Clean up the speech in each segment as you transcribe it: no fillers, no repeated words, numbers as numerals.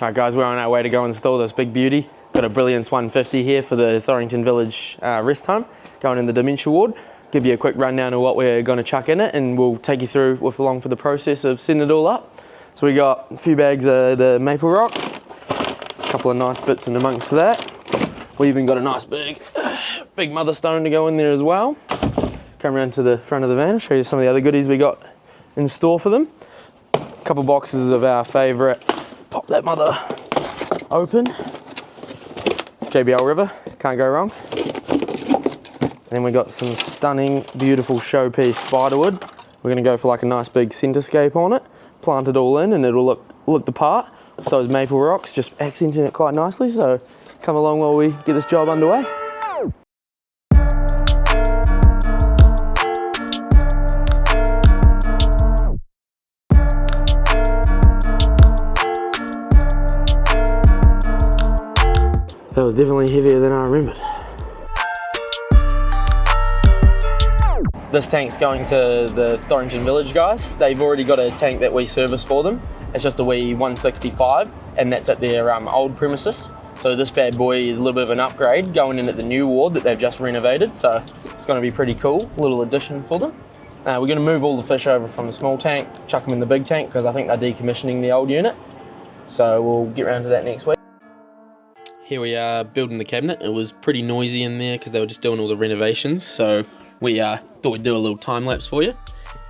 Alright guys, we're on our way to go install this big beauty. Got a Brilliance 150 here for the Thorrington Village rest home, going in the dementia ward. Give you a quick rundown of what we're going to chuck in it, and we'll take you through along for the process of setting it all up. So we got a few bags of the maple rock, a couple of nice bits in amongst that. We even got a nice big mother stone to go in there as well. Come around to the front of the van, show you some of the other goodies we got in store for them. A couple boxes of our favourite, pop that mother open. JBL River, can't go wrong. And then we got some stunning, beautiful showpiece spiderwood. We're gonna go for like a nice big centerscape on it, plant it all in, and it'll look the part with those maple rocks, just accenting it quite nicely. So come along while we get this job underway. That was definitely heavier than I remembered. This tank's going to the Thorrington Village guys. They've already got a tank that we service for them. It's just a wee 165, and that's at their old premises. So this bad boy is a little bit of an upgrade going in at the new ward that they've just renovated. So it's going to be pretty cool, a little addition for them. We're going to move all the fish over from the small tank, chuck them in the big tank, because I think they're decommissioning the old unit. So we'll get around to that next week. Here we are building the cabinet. It was pretty noisy in there because they were just doing all the renovations, so we thought we'd do a little time lapse for you.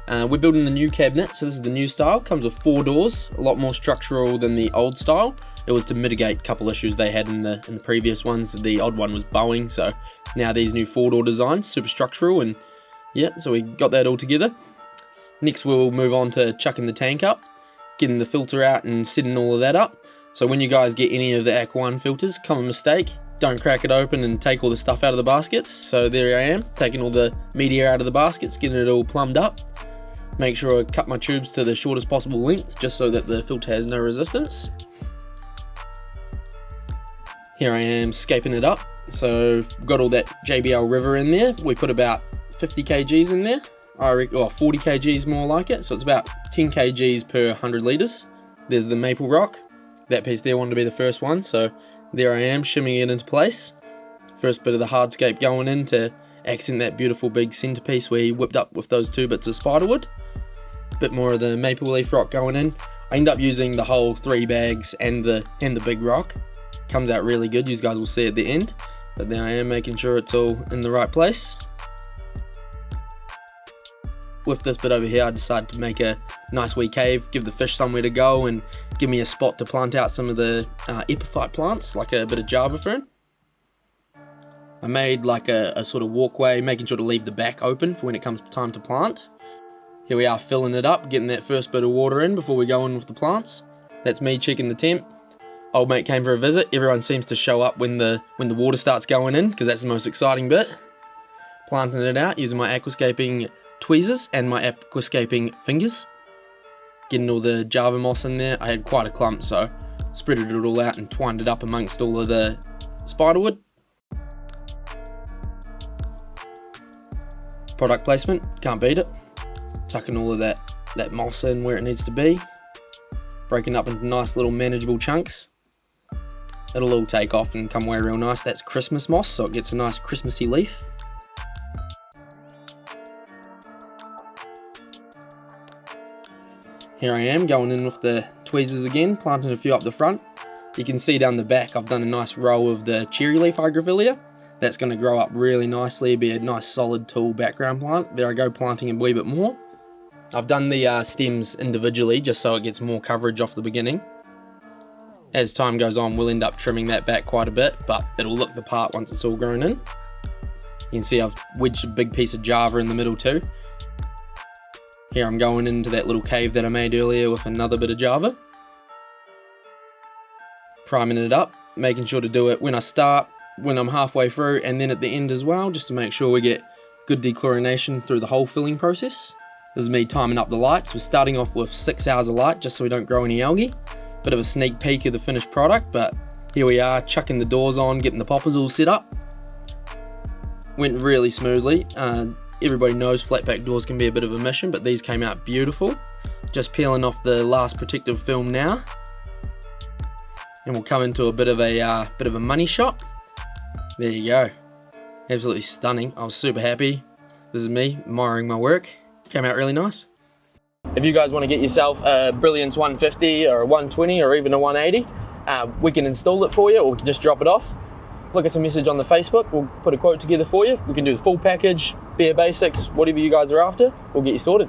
We're building the new cabinet, so this is the new style. Comes with 4 doors, a lot more structural than the old style. It was to mitigate a couple issues they had in the previous ones. The old one was bowing, so now these new 4-door designs, super structural, and yeah, so we got that all together. Next we'll move on to chucking the tank up, getting the filter out and setting all of that up. So when you guys get any of the Aqua 1 filters, common mistake, don't crack it open and take all the stuff out of the baskets. So there I am, taking all the media out of the baskets, getting it all plumbed up. Make sure I cut my tubes to the shortest possible length, just so that the filter has no resistance. Here I am scaping it up. So got all that JBL River in there. We put about 50 kgs in there. I reckon, or 40 kgs more like it. So it's about 10 kgs per 100 litres. There's the maple rock. That piece there wanted to be the first one, so there I am shimmying it into place. First bit of the hardscape going in to accent that beautiful big centerpiece we whipped up with those 2 bits of spiderwood. Bit more of the maple leaf rock going in. I end up using the whole 3 bags and the big rock. Comes out really good, you guys will see at the end. But there I am making sure it's all in the right place. With this bit over here, I decided to make a nice wee cave, give the fish somewhere to go, and give me a spot to plant out some of the epiphyte plants, like a bit of Java fern. I made like a sort of walkway, making sure to leave the back open for when it comes time to plant. Here we are filling it up, getting that first bit of water in before we go in with the plants. That's me checking the temp. Old mate came for a visit. Everyone seems to show up when the water starts going in, because that's the most exciting bit. Planting it out using my Aquascaping tweezers and my Aquascaping fingers. Getting all the Java moss in there. I had quite a clump, so spreaded it all out and twined it up amongst all of the spiderwood. Product placement, can't beat it. Tucking all of that moss in where it needs to be. Breaking up into nice little manageable chunks. It'll all take off and come away real nice. That's Christmas moss, so it gets a nice Christmassy leaf. Here I am going in with the tweezers again, planting a few up the front. You can see down the back I've done a nice row of the cherry leaf hygrophilea. That's going to grow up really nicely, be a nice solid tall background plant. There I go, planting a wee bit more. I've done the stems individually just so it gets more coverage off the beginning. As time goes on, we'll end up trimming that back quite a bit, but it'll look the part once it's all grown in. You can see I've wedged a big piece of Java in the middle too. Here I'm going into that little cave that I made earlier with another bit of Java. Priming it up, making sure to do it when I start, when I'm halfway through, and then at the end as well, just to make sure we get good dechlorination through the whole filling process. This is me timing up the lights. We're starting off with 6 hours of light just so we don't grow any algae. Bit of a sneak peek of the finished product, but here we are, chucking the doors on, getting the poppers all set up. Went really smoothly. Everybody knows flat pack doors can be a bit of a mission, but these came out beautiful. Just peeling off the last protective film now. and we'll come into a bit of a money shot. There you go. Absolutely stunning. I was super happy. This is me admiring my work. Came out really nice. If you guys want to get yourself a Brilliance 150 or a 120 or even a 180, we can install it for you, or we can just drop it off. Flick us a message on the Facebook. We'll put a quote together for you. We can do the full package, bare basics, whatever you guys are after. We'll get you sorted.